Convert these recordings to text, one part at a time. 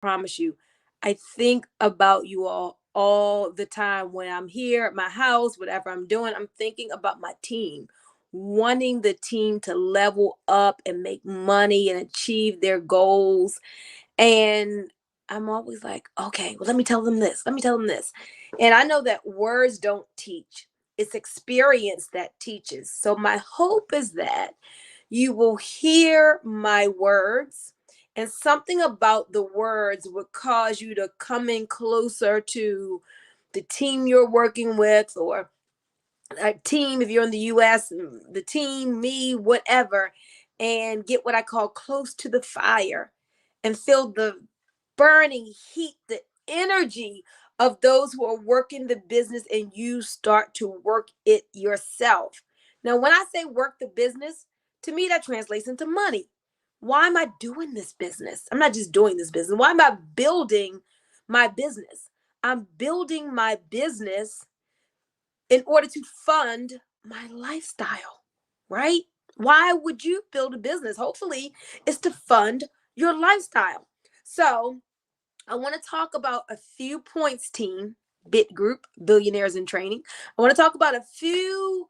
promise you, I think about you all the time when I'm here at my house, whatever I'm doing, I'm thinking about my team, wanting the team to level up and make money and achieve their goals. And I'm always like, okay, well, let me tell them this. Let me tell them this. And I know that words don't teach, it's experience that teaches. So my hope is that you will hear my words, and something about the words would cause you to come in closer to the team you're working with, or a team if you're in the US, the team, me, whatever, and get what I call close to the fire and feel the burning heat, the energy of those who are working the business, and you start to work it yourself. Now, when I say work the business, to me that translates into money. Why am I doing this business? I'm not just doing this business. Why am I building my business? I'm building my business in order to fund my lifestyle, right? Why would you build a business? Hopefully, it's to fund your lifestyle. So, I want to talk about a few points, team, BIT group, Billionaires in Training. I want to talk about a few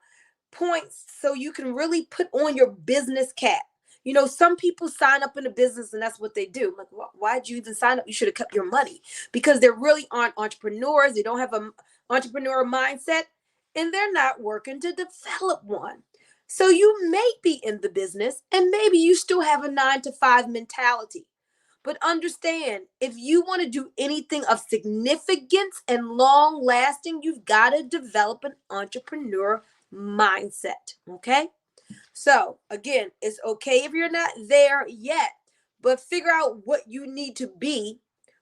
points so you can really put on your business cap. You know, some people sign up in a business and that's what they do. Like, why'd you even sign up? You should have kept your money, because they really aren't entrepreneurs. They don't have an entrepreneur mindset, and they're not working to develop one. So you may be in the business and maybe you still have a 9 to 5 mentality. But understand, if you want to do anything of significance and long lasting, you've got to develop an entrepreneur mindset. Okay. So, again, it's okay if you're not there yet, but figure out what you need to be,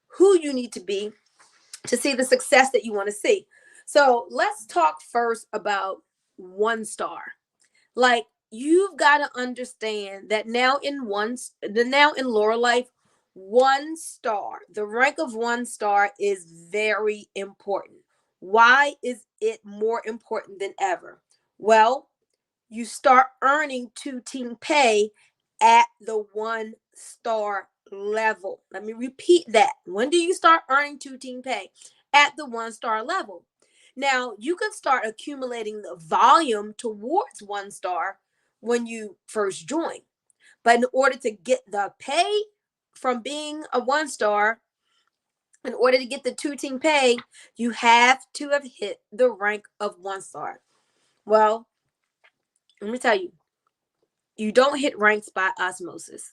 who you need to see the success that you want to see. So, let's talk first about 1 star. Like, you've got to understand that now in Lurralife, 1 star, the rank of 1 star is very important. Why is it more important than ever? Well, you start earning 2 team pay at the 1 star level. Let me repeat that. When do you start earning 2 team pay? At the 1 star level. Now, you can start accumulating the volume towards 1 star when you first join. But in order to get the pay from being a 1 star, in order to get the 2 team pay, you have to have hit the rank of 1 star. Well, let me tell you, you don't hit ranks by osmosis.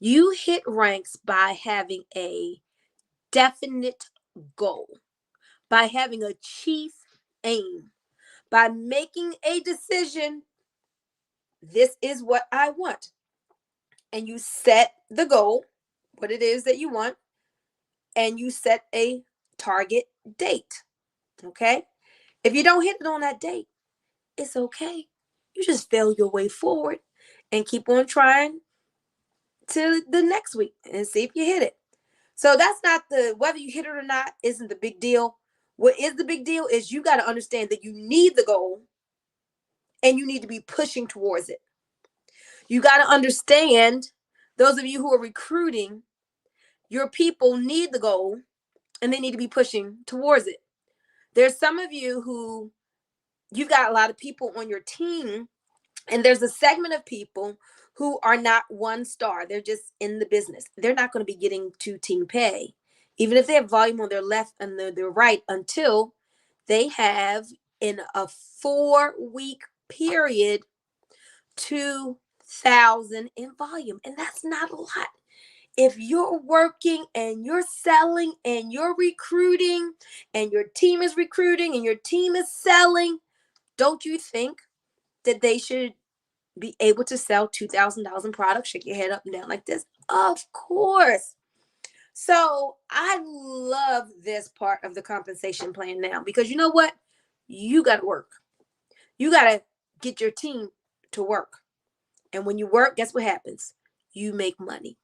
You hit ranks by having a definite goal, by having a chief aim, by making a decision. This is what I want. And you set the goal, what it is that you want, and you set a target date. Okay? If you don't hit it on that date, it's okay. You just fail your way forward and keep on trying to the next week and see if you hit it. So that's not whether you hit it or not isn't the big deal. What is the big deal is you got to understand that you need the goal and you need to be pushing towards it. You got to understand, those of you who are recruiting, your people need the goal and they need to be pushing towards it. There's some of you who you've got a lot of people on your team, and there's a segment of people who are not 1 star. They're just in the business. They're not going to be getting 2 team pay, even if they have volume on their left and their right, until they have, in a 4-week period, 2,000 in volume. And that's not a lot. If you're working and you're selling and you're recruiting and your team is recruiting and your team is selling, don't you think that they should be able to sell $2,000 in products? Shake your head up and down like this. Of course. So I love this part of the compensation plan now, because you know what? You got to work. You got to get your team to work. And when you work, guess what happens? You make money.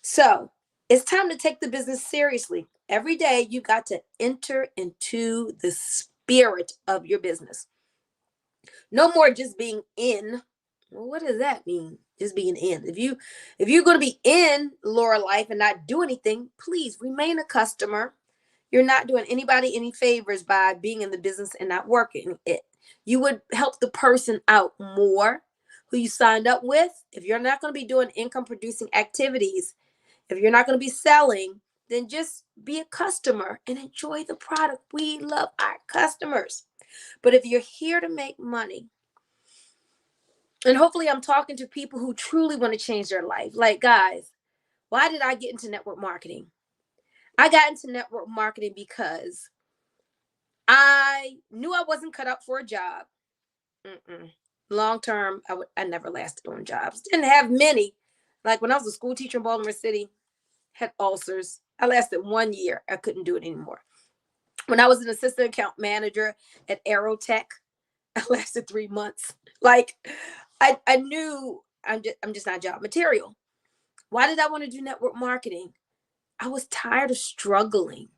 So it's time to take the business seriously. Every day you got to enter into the spirit of your business. No more just being in. Well, what does that mean? Just being in. If you're going to be in Lurralife and not do anything, please remain a customer. You're not doing anybody any favors by being in the business and not working it. You would help the person out more who you signed up with. If you're not going to be doing income producing activities, if you're not going to be selling, then just be a customer and enjoy the product. We love our customers. But if you're here to make money, and hopefully I'm talking to people who truly want to change their life. Like, guys, why did I get into network marketing? I got into network marketing because I knew I wasn't cut up for a job. Long term, I never lasted on jobs. Didn't have many. Like when I was a school teacher in Baltimore City, had ulcers. I lasted 1 year. I couldn't do it anymore. When I was an assistant account manager at Aerotech, I lasted 3 months. Like I knew I'm just not job material. Why did I want to do network marketing? I was tired of struggling.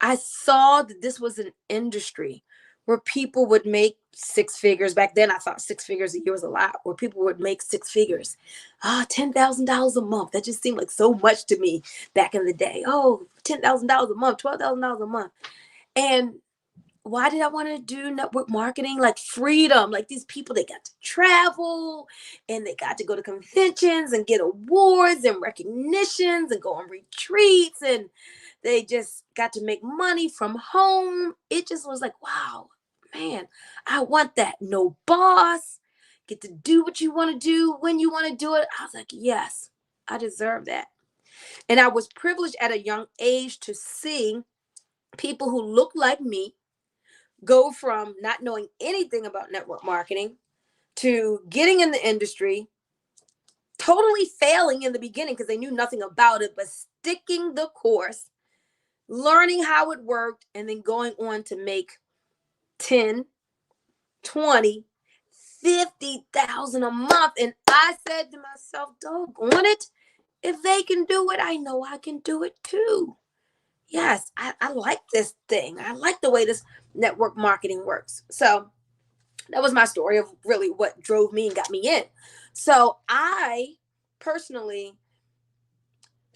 I saw that this was an industry where people would make six figures. Back then, I thought 6 figures a year was a lot, where people would make 6 figures. $10,000 a month. That just seemed like so much to me back in the day. Oh, $10,000 a month, $12,000 a month. And why did I want to do network marketing? Like freedom, like these people, they got to travel and they got to go to conventions and get awards and recognitions and go on retreats, and they just got to make money from home. It just was like, wow, man, I want that. No boss, get to do what you want to do when you want to do it. I was like, yes, I deserve that. And I was privileged at a young age to see people who look like me go from not knowing anything about network marketing to getting in the industry, totally failing in the beginning because they knew nothing about it, but sticking the course, learning how it worked, and then going on to make 10, 20, 50,000 a month. And I said to myself, doggone it, if they can do it, I know I can do it too. Yes, I like this thing. I like the way this network marketing works. So that was my story of really what drove me and got me in. So I personally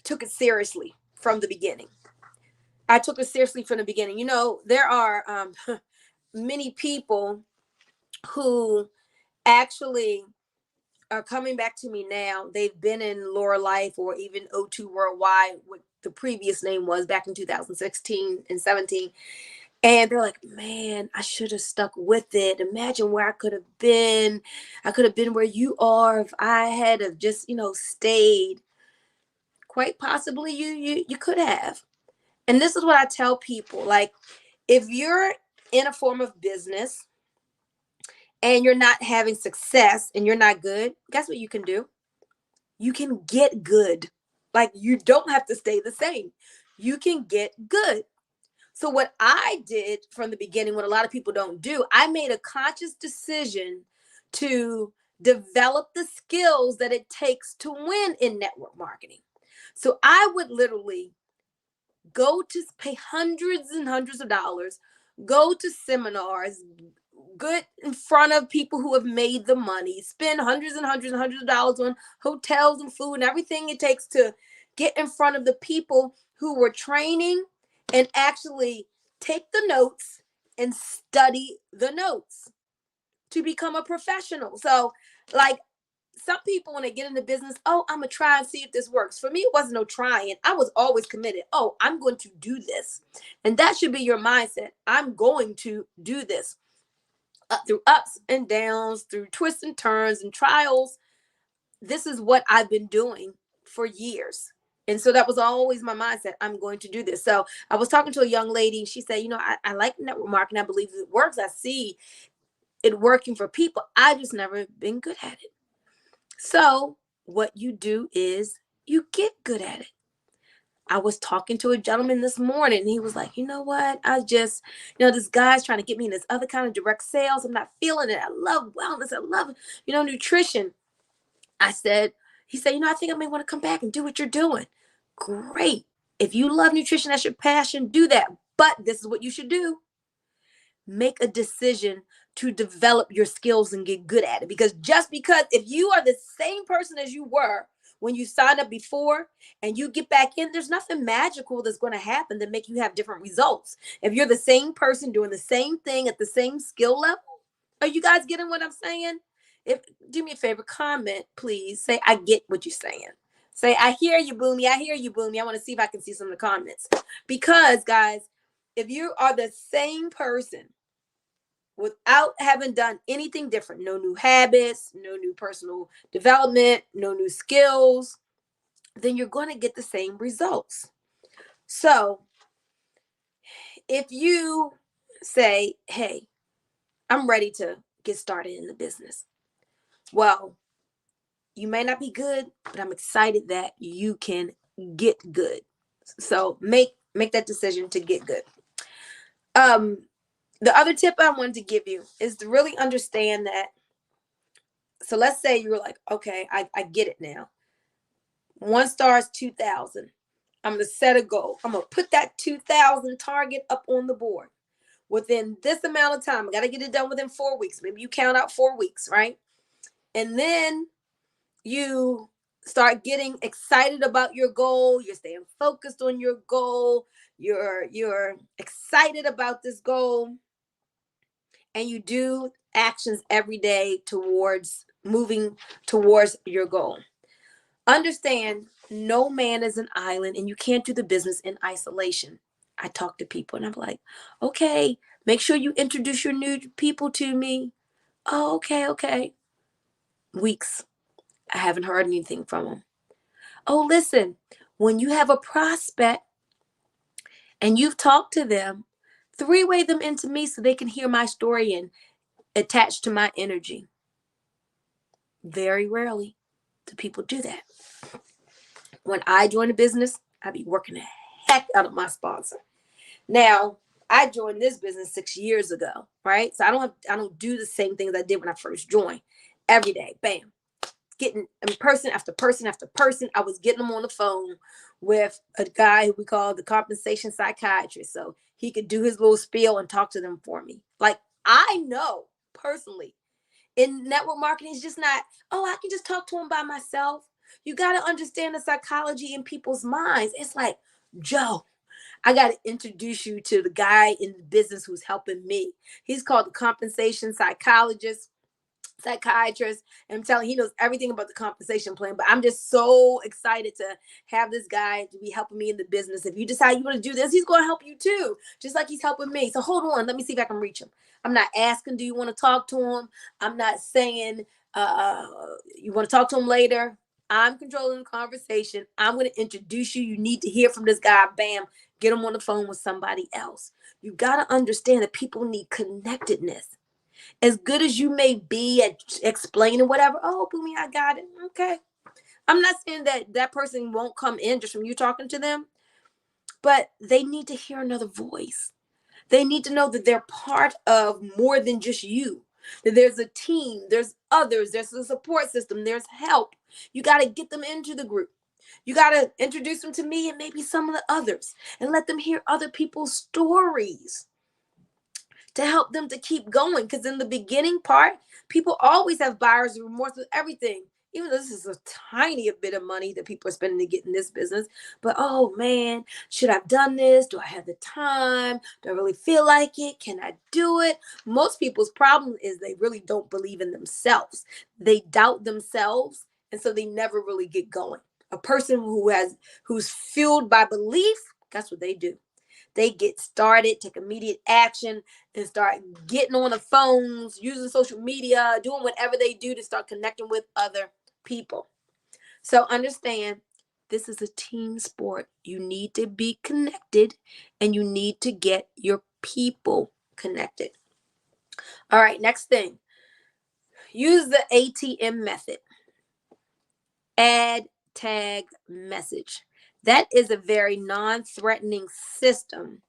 took it seriously from the beginning. I took it seriously from the beginning. You know, there are many people who actually are coming back to me now. They've been in Lurralife or even O2 Worldwide, what the previous name was back in 2016 and 17. And they're like, man, I should have stuck with it. Imagine where I could have been. I could have been where you are if I had have just, stayed. Quite possibly you could have. And this is what I tell people. Like, if you're in a form of business and you're not having success and you're not good, guess what you can do? You can get good. Like, you don't have to stay the same. You can get good. So what I did from the beginning, what a lot of people don't do, I made a conscious decision to develop the skills that it takes to win in network marketing. So I would literally go to pay hundreds and hundreds of dollars, go to seminars, get in front of people who have made the money, spend hundreds and hundreds and hundreds of dollars on hotels and food and everything it takes to get in front of the people who were training, and actually take the notes and study the notes to become a professional. So, like, some people, when they get into business, oh, I'm gonna try and see if this works. For me, it wasn't no trying. I was always committed. Oh, I'm going to do this. And that should be your mindset. I'm going to do this. Through ups and downs, through twists and turns and trials, this is what I've been doing for years. And so that was always my mindset. I'm going to do this. So I was talking to a young lady. She said, I like network marketing. I believe it works. I see it working for people. I just never been good at it. So what you do is you get good at it. I was talking to a gentleman this morning, and he was like, you know what? This guy's trying to get me in this other kind of direct sales. I'm not feeling it. I love wellness. I love, nutrition. He said, I think I may want to come back and do what you're doing. Great. If you love nutrition, that's your passion, do that. But this is what you should do. Make a decision to develop your skills and get good at it. Because if you are the same person as you were when you signed up before and you get back in, there's nothing magical that's going to happen to make you have different results. If you're the same person doing the same thing at the same skill level, are you guys getting what I'm saying? If Do me a favor, comment, please. Say, I get what you're saying. Say, I hear you, Boomy. I hear you, Boomy. I want to see if I can see some of the comments. Because, guys, if you are the same person without having done anything different, no new habits, no new personal development, no new skills, then you're going to get the same results. So if you say, hey, I'm ready to get started in the business. Well, you may not be good, but I'm excited that you can get good. So make that decision to get good. The other tip I wanted to give you is to really understand that. So let's say you're like, okay, I get it now. 1 star is 2,000. I'm going to set a goal. I'm going to put that 2,000 target up on the board. Within this amount of time, I got to get it done within 4 weeks. Maybe you count out 4 weeks, right? And then you start getting excited about your goal. You're staying focused on your goal. You're excited about this goal. And you do actions every day towards moving towards your goal. Understand, no man is an island, and you can't do the business in isolation. I talk to people and I'm like, okay, make sure you introduce your new people to me. Oh, okay. Weeks. I haven't heard anything from them. Oh, listen, when you have a prospect and you've talked to them, three-way them into me so they can hear my story and attach to my energy. Very rarely do people do that. When I join a business, I be working the heck out of my sponsor. Now, I joined this business 6 years ago, right? So I don't do the same things I did when I first joined. Every day, bam, getting person after person after person. I was getting them on the phone with a guy who we call the compensation psychiatrist, so he could do his little spiel and talk to them for me. Like, I know personally, in network marketing, it's just not, oh, I can just talk to him by myself. You got to understand the psychology in people's minds. It's like, Joe, I got to introduce you to the guy in the business who's helping me. He's called the compensation psychiatrist. And I'm telling you, he knows everything about the compensation plan. But I'm just so excited to have this guy to be helping me in the business. If you decide you want to do this, he's going to help you too, just like he's helping me. So hold on, let me see if I can reach him. I'm not asking, do you want to talk to him? I'm not saying, you want to talk to him later. I'm controlling the conversation. I'm going to introduce you. You need to hear from this guy. Bam, get him on the phone with somebody else. You got to understand that people need connectedness. As good as you may be at explaining whatever, oh, Boomy, I got it. Okay. I'm not saying that person won't come in just from you talking to them, but they need to hear another voice. They need to know that they're part of more than just you, that there's a team, there's others, there's a support system, there's help. You got to get them into the group. You got to introduce them to me and maybe some of the others and let them hear other people's stories to help them to keep going. Because in the beginning part, people always have buyer's remorse with everything. Even though this is a tiny bit of money that people are spending to get in this business. But, oh, man, should I have done this? Do I have the time? Do I really feel like it? Can I do it? Most people's problem is they really don't believe in themselves. They doubt themselves, and so they never really get going. A person who's fueled by belief, that's what they do. They get started, take immediate action, and start getting on the phones, using social media, doing whatever they do to start connecting with other people. So understand, this is a team sport. You need to be connected, and you need to get your people connected. All right, next thing. Use the ATM method. Add, tag, message. That is a very non-threatening system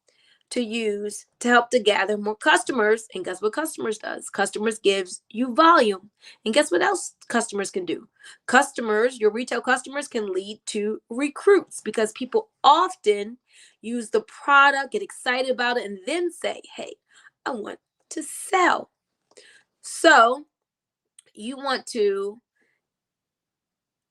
to use to help to gather more customers. And guess what customers does? Customers gives you volume. And guess what else customers can do? Customers, your retail customers, can lead to recruits, because people often use the product, get excited about it, and then say, hey, I want to sell. So you want to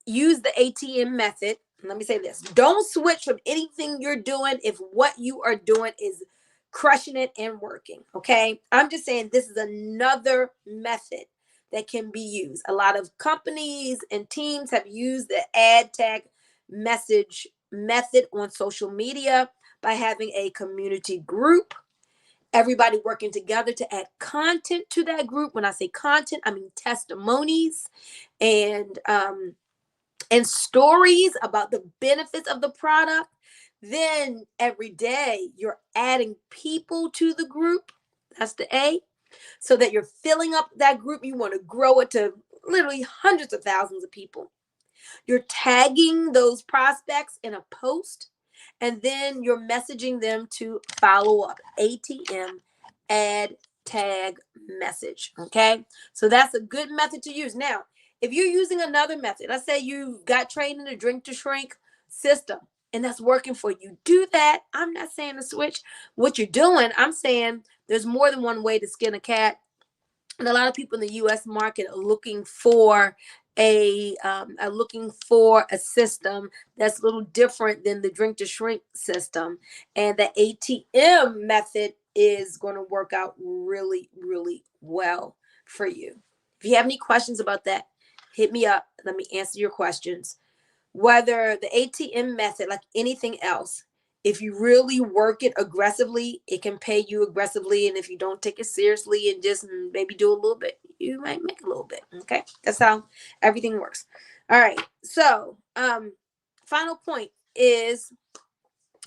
use the ATM method. Let me say this. Don't switch from anything you're doing if what you are doing is crushing it and working. Okay. I'm just saying this is another method that can be used. A lot of companies and teams have used the ad tag message method on social media by having a community group, everybody working together to add content to that group. When I say content, I mean testimonies and stories about the benefits of the product. Then every day you're adding people to the group. That's the A. So that you're filling up that group. You want to grow it to literally hundreds of thousands of people. You're tagging those prospects in a post, and then you're messaging them to follow up. ATM, add tag message. Okay. So that's a good method to use. Now, if you're using another method, let's say you got trained in a drink to shrink system and that's working for you, do that. I'm not saying to switch what you're doing. I'm saying there's more than one way to skin a cat. And a lot of people in the U.S. market are looking for a system that's a little different than the drink to shrink system, and the ATM method is going to work out really, really well for you. If you have any questions about that, hit me up. Let me answer your questions. Whether the ATM method, like anything else, if you really work it aggressively, it can pay you aggressively. And if you don't take it seriously and just maybe do a little bit, you might make a little bit. Okay. That's how everything works. All right. So, final point is,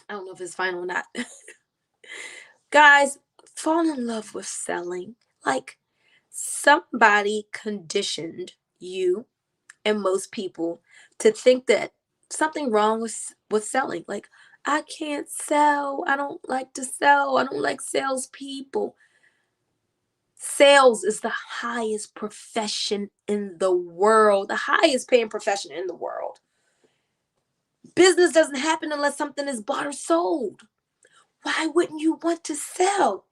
I don't know if it's final or not. Guys, fall in love with selling. Like somebody conditioned you and most people to think that something wrong with selling. Like, I can't sell. I don't like to sell. I don't like salespeople. Sales is the highest profession in the world, the highest paying profession in the world. Business doesn't happen unless something is bought or sold. Why wouldn't you want to sell?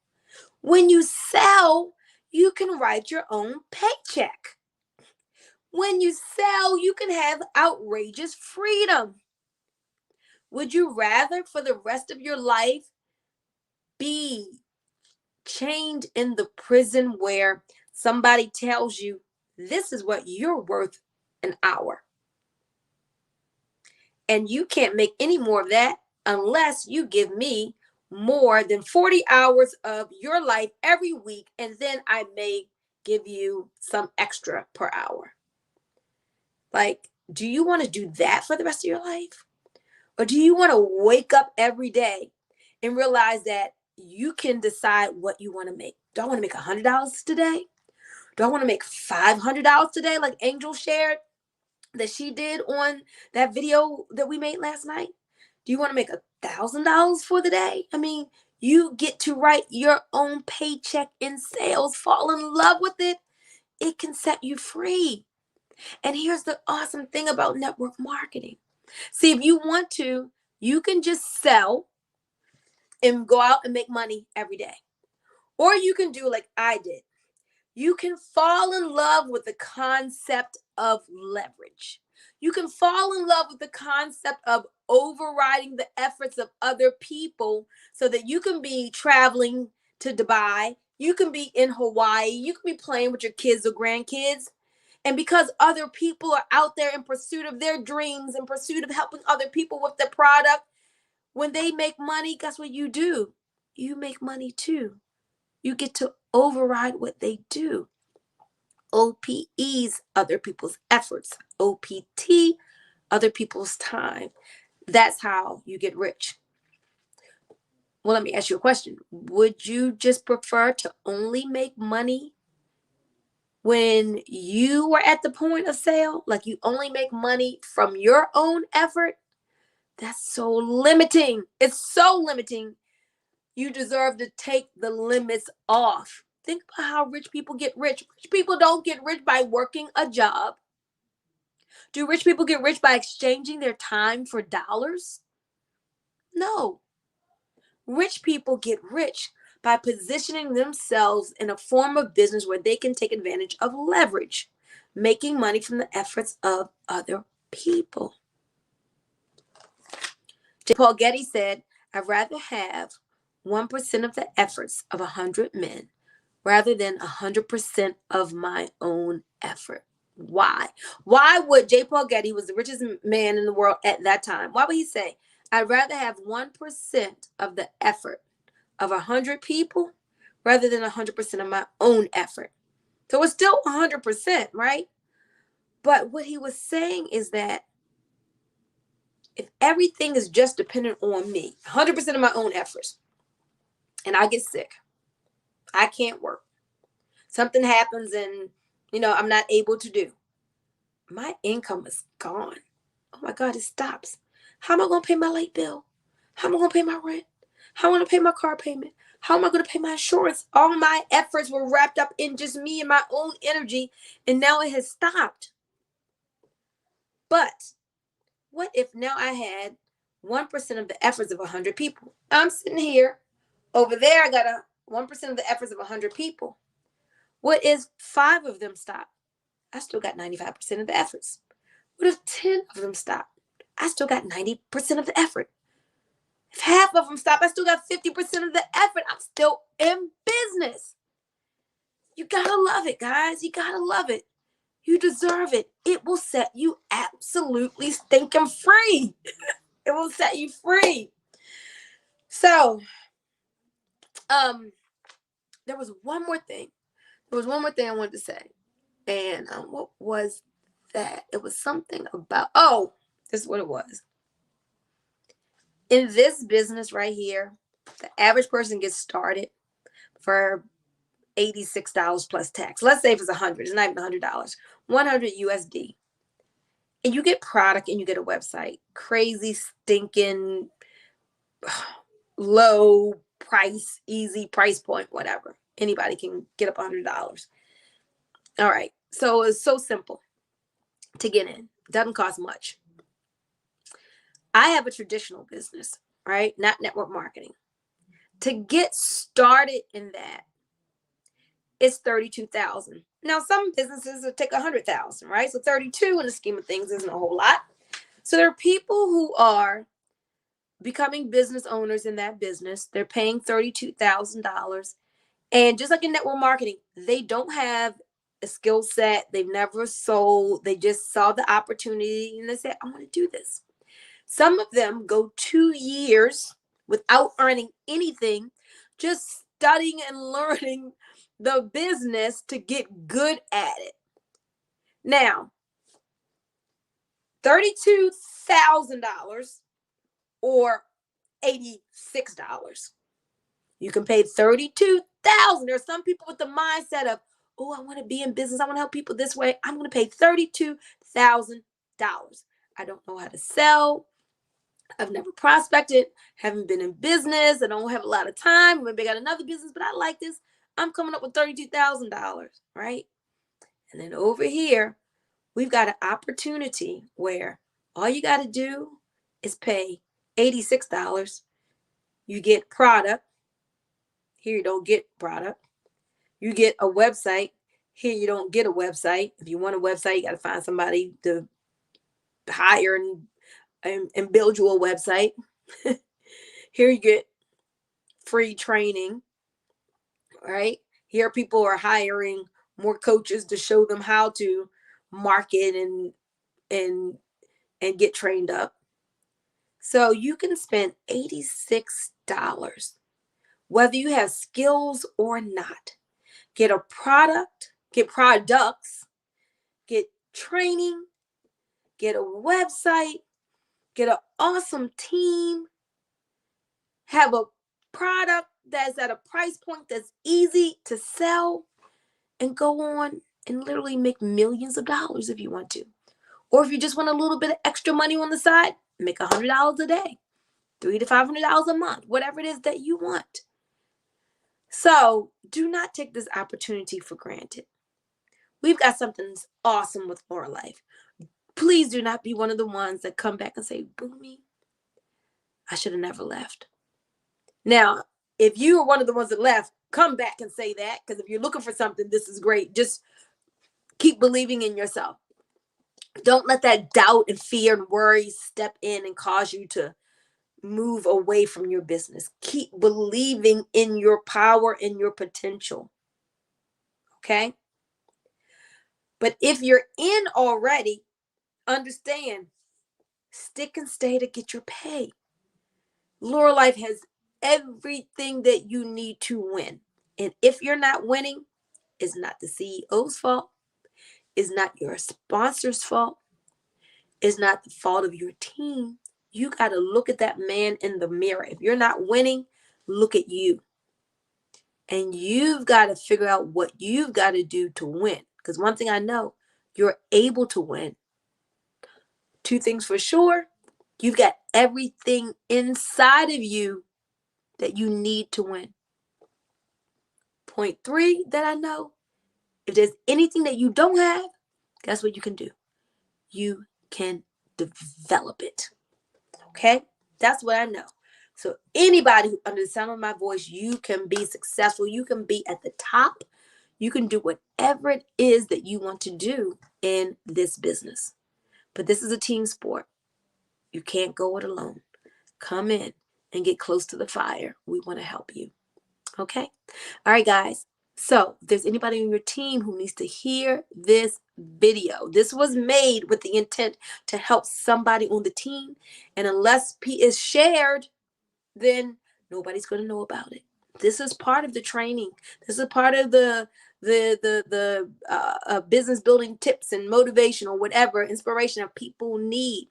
When you sell, you can write your own paycheck. When you sell, you can have outrageous freedom. Would you rather for the rest of your life be chained in the prison where somebody tells you this is what you're worth an hour and you can't make any more of that unless you give me more than 40 hours of your life every week, and then I may give you some extra per hour? Like, do you want to do that for the rest of your life? Or do you want to wake up every day and realize that you can decide what you want to make? Do I want to make $100 today? Do I want to make $500 today, like Angel shared that she did on that video that we made last night? Do you want to make $1,000 for the day? I mean, you get to write your own paycheck in sales. Fall in love with it. It can set you free. And here's the awesome thing about network marketing. See, if you want to, you can just sell and go out and make money every day. Or you can do like I did. You can fall in love with the concept of leverage. You can fall in love with the concept of overriding the efforts of other people so that you can be traveling to Dubai. You can be in Hawaii. You can be playing with your kids or grandkids. And because other people are out there in pursuit of their dreams, in pursuit of helping other people with their product, when they make money, guess what you do? You make money too. You get to override what they do. OPEs, other people's efforts. OPT, other people's time. That's how you get rich. Well, let me ask you a question. Would you just prefer to only make money when you were at the point of sale? Like you only make money from your own effort? That's so limiting. It's so limiting. You deserve to take the limits off. Think about how rich people get rich. Rich people don't get rich by working a job. Do rich people get rich by exchanging their time for dollars? No. Rich people get rich by positioning themselves in a form of business where they can take advantage of leverage, making money from the efforts of other people. J. Paul Getty said, I'd rather have 1% of the efforts of 100 men rather than 100% of my own effort. Why? Why would J. Paul Getty, who was the richest man in the world at that time, why would he say, I'd rather have 1% of the effort of 100 people rather than 100% of my own effort? So it's still 100%, right? But what he was saying is that if everything is just dependent on me, 100% of my own efforts, and I get sick, I can't work, something happens and, I'm not able to do, my income is gone. Oh my God, it stops. How am I going to pay my light bill? How am I going to pay my rent? How am I going to pay my car payment? How am I going to pay my insurance? All my efforts were wrapped up in just me and my own energy, and now it has stopped. But what if now I had 1% of the efforts of 100 people? I'm sitting here. Over there, I got 1% of the efforts of 100 people. What if 5 of them stop? I still got 95% of the efforts. What if 10 of them stop? I still got 90% of the effort. If half of them stop, I still got 50% of the effort. I'm still in business. You gotta love it, guys. You gotta love it. You deserve it. It will set you absolutely stinking free. It will set you free. So, there was one more thing. There was one more thing I wanted to say. And what was that? It was something about, this is what it was. In this business right here, the average person gets started for $86 plus tax. Let's say if it's 100, it's not even $100, 100 USD. And you get product and you get a website. Crazy, stinking, low price, easy price point, whatever. Anybody can get up $100. All right. So it's so simple to get in. Doesn't cost much. I have a traditional business, right? Not network marketing. To get started in that, it's $32,000. Now, some businesses will take $100,000, right? So 32 in the scheme of things isn't a whole lot. So there are people who are becoming business owners in that business. They're paying $32,000. And just like in network marketing, they don't have a skill set. They've never sold. They just saw the opportunity and they said, I want to do this. Some of them go 2 years without earning anything, just studying and learning the business to get good at it. Now, $32,000 or $86. You can pay $32,000. There's some people with the mindset of, I want to be in business. I want to help people this way. I'm going to pay $32,000. I don't know how to sell. I've never prospected, haven't been in business. I don't have a lot of time. Maybe I got another business, but I like this. I'm coming up with $32,000, right? And then over here, we've got an opportunity where all you got to do is pay $86. You get product. Here you don't get product. You get a website. Here you don't get a website. If you want a website, you got to find somebody to hire and build you a website. Here you get free training, right? Here people are hiring more coaches to show them how to market and get trained up. So you can spend $86, whether you have skills or not. Get a product, get products, get training, get a website, get an awesome team, have a product that's at a price point that's easy to sell, and go on and literally make millions of dollars if you want to. Or if you just want a little bit of extra money on the side, make $100 a day, $300 to $500 a month, whatever it is that you want. So do not take this opportunity for granted. We've got something awesome with Lurralife. Please do not be one of the ones that come back and say, Boomy, I should have never left. Now, If you are one of the ones that left, come back and say that, because if you're looking for something, this is great. Just keep believing in yourself. Don't let that doubt and fear and worry step in and cause you to move away from your business. Keep believing in your power and your potential. Okay? But if you're in already, understand, stick and stay to get your pay. Lurralife has everything that you need to win. And if you're not winning, it's not the CEO's fault. It's not your sponsor's fault. It's not the fault of your team. You got to look at that man in the mirror. If you're not winning, look at you. And you've got to figure out what you've got to do to win. Because one thing I know, you're able to win. Two things for sure. You've got everything inside of you that you need to win. Point three that I know, if there's anything that you don't have, guess what you can do? You can develop it. Okay? That's what I know. So anybody who under the sound of my voice, you can be successful. You can be at the top. You can do whatever it is that you want to do in this business. But this is a team sport. You can't go it alone. Come in and get close to the fire. We want to help you. Okay? All right, guys. So if there's anybody on your team who needs to hear this video, this was made with the intent to help somebody on the team. And unless P is shared, then nobody's going to know about it. This is part of the training. This is part of the business building tips and motivation or whatever inspiration that people need.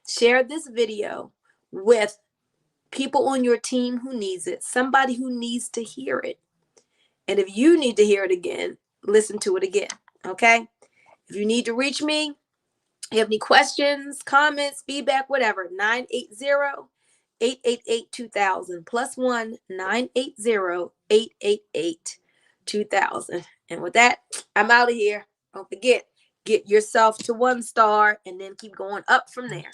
Share this video with people on your team who needs it, somebody who needs to hear it. And if you need to hear it again, listen to it again, okay? If you need to reach me, you have any questions, comments, feedback, whatever, 980-888-2000 +1 980-888-2000. And with that, I'm out of here. Don't forget, get yourself to 1 star and then keep going up from there.